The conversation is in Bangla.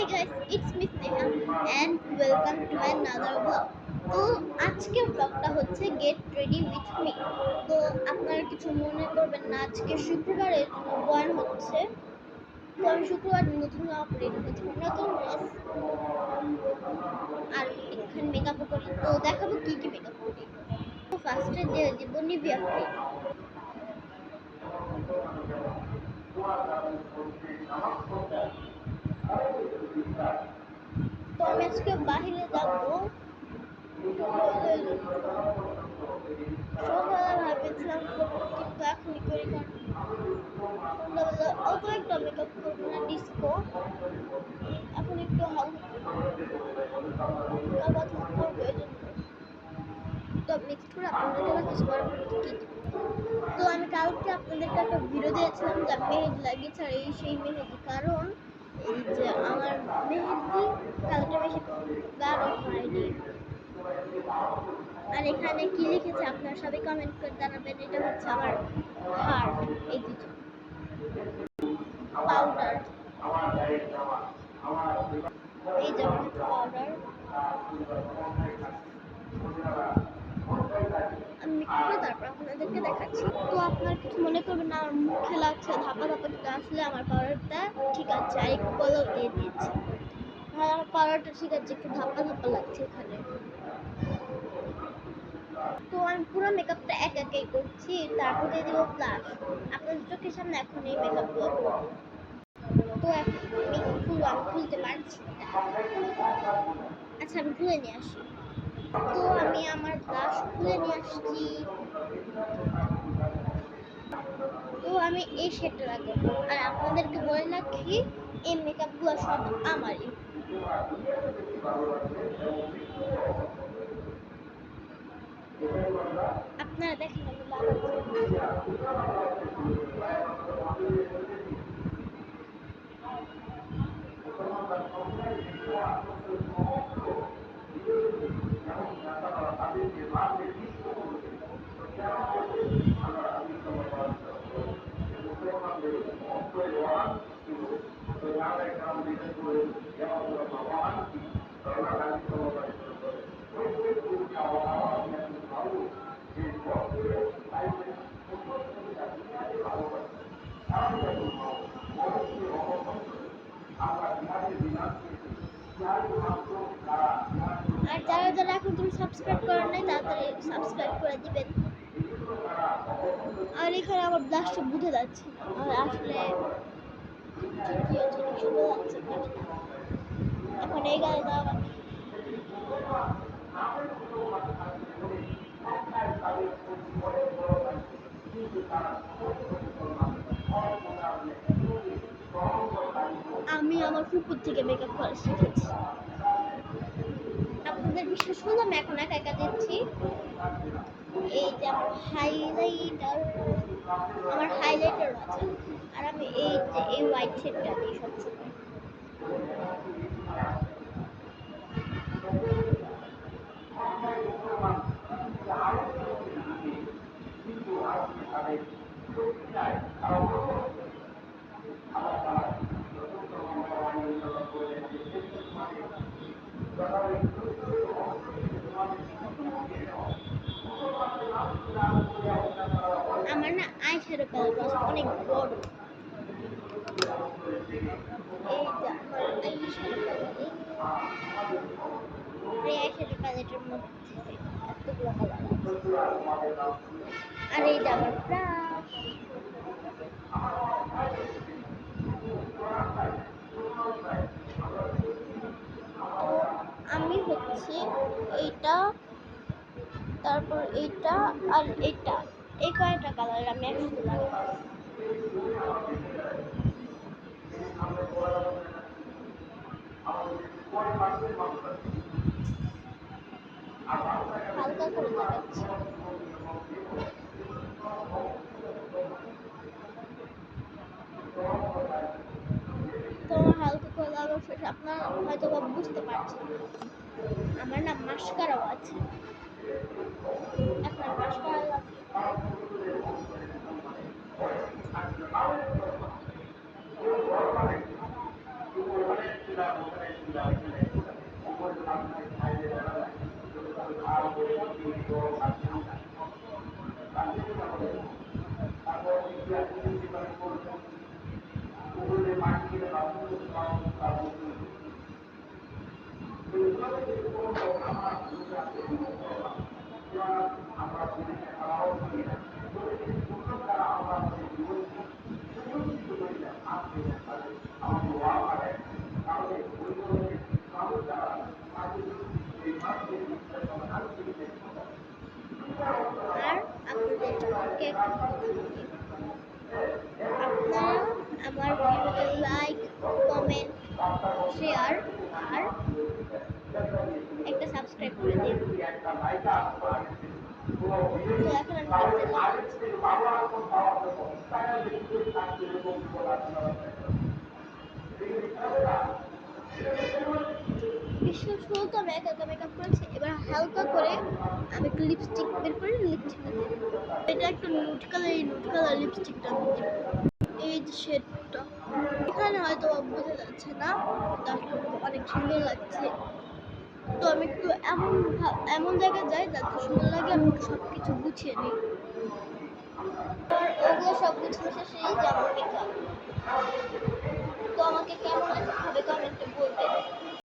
guys, it's me Sneha and welcome to another vlog. তো আজকের ব্লগটা হচ্ছে গেট রেডি উইথ মি। তো আপনারা কিছু মনে করবেন না, আজকে শুক্রবারের জন্য বয়ান হচ্ছে। তো আমি শুক্রবার নতুন জামা পরে হচ্ছে নতুন ড্রেস আর এখানে মেকআপ করি। তো দেখাবো কি কি মেকআপ করি। তো ফার্স্টে দিয়ে দিব নিভিয়া ক্রিম। তো আমি আজকে বাহিরে যাবো। সন্ধ্যাবেলা ভাবেছিলাম করবো, কিন্তু এখনই করি, কারণ সন্ধ্যাবেলা অত একটা মেকআপ করবো না, ডিস্কো এখন একটু হালকা করবো এই জন্য। তো নেক্সট করে আপনাদেরকে দেখাচ্ছি পরবর্তী কি। তো আমি কালকে আপনাদেরকে একটা ভিডিও দিয়েছিলাম যে মেহেদি লাগিয়েছে, আর এই সেই মেহেদি, কারণ এই যে আমার মেহেদি কালকে বেশি গাঢ় হয়নি। আর এখানে কি লিখেছে আপনারা সবাই কমেন্ট করে জানাবেন। এটা হচ্ছে আমার হার্ট, এই দুটো পাউডার, এই যেমন পাউডার আমি মিক্স করে তারপর আপনাদেরকে দেখাচ্ছি। তো আপনারা কিছু মনে করবেন না, আমার মুখে লাগছে ধাপা ধাপা, কিন্তু আসলে আমার পাউডারটা ঠিক আছে, আর একটু কলর দিয়ে দিয়েছি। আর আমার পাউডারটা ঠিক আছে, একটু ধাপা ধাপা লাগছে এখানে। তো আমি পুরো মেকআপটা একাই করছি, তারপর দিয়ে দিব ব্লাশ। আপনাদের চোখের সামনে এখন এই মেকআপগুলো করবো। তো এখন আমি খুলতে পারছি না। আচ্ছা, আমি খুলে নিয়ে আসি। তো আমি আমার ব্লাশ খুলে নিয়ে আসছি। তো আমি এই শেডটা লাগাবো, আর আপনাদেরকে বলে রাখি এই মেকআপগুলো সব আমারই। আপনারা দেখেন আমি লাগাচ্ছি। আর যারা যারা এখন তুমি সাবস্ক্রাইব করেন নাই, তাড়াতাড়ি সাবস্ক্রাইব করে দিবেন। আর এখানে আমার ব্লাশটা বুঝে যাচ্ছে না, আর আসলে ঠিকই আছে, সুন্দর লাগছে ব্লাশটা। এখন এই গায়ে দেওয়া আমি আমার ফুপুর থেকে মেকআপ করা শিখেছি। আপনাদের বিশ্বাস হলো আমি এখন একা দিচ্ছি। এই যে আমার হাইলাইটার আছে, আর আমি এই যে এই হোয়াইট শেডটা দিই সবসময়। আমার না আই শ্যাডো প্যালেট অনেক বড়। এই যে আমার আই শ্যাডো প্যালেট, এই আই শ্যাডো প্যালেটের মধ্যে এতগুলো কালার আছে। আর এই যে আমার ব্রাশ। আমি হচ্ছে এইটা, তারপর এইটা আর এইটা, এই কয়টা কালার আমি একসাথে লাগাবো। হালকা করে লাগাচ্ছি। তো আমার হালকা করে লাগানো শেষ। আপনারা হয়তো বা বুঝতে পারছেন আমার না মাস্কারাও আছে। এখন মাস্কারা আর আপনাদেরকে একটা কথা বলি, আপনারা আমার ভিডিওতে লাইক, কমেন্ট, শেয়ার আর একটা সাবস্ক্রাইব করে দিন। তো এখন আমি বিশ্বাস করো তো আমি একা একা মেকআপ করেছি। এবার হালকা করে আমি একটু লিপস্টিক বের করে লিপস্টিকটা দিই। এটা একটা নুড কালার লিপস্টিকটা আমি দিব। এই যে শেডটা এখানে হয়তো বোঝা যাচ্ছে না, কিন্তু আসলে অনেক সুন্দর লাগছে। তো আমি একটু এমন জায়গায় যাই যাতে সুন্দর লাগে, আমি একটু সব কিছু গুছিয়ে নিই। আর ওগুলো সব গুছিয়ে শেষে এই যে আমার মেকআপ।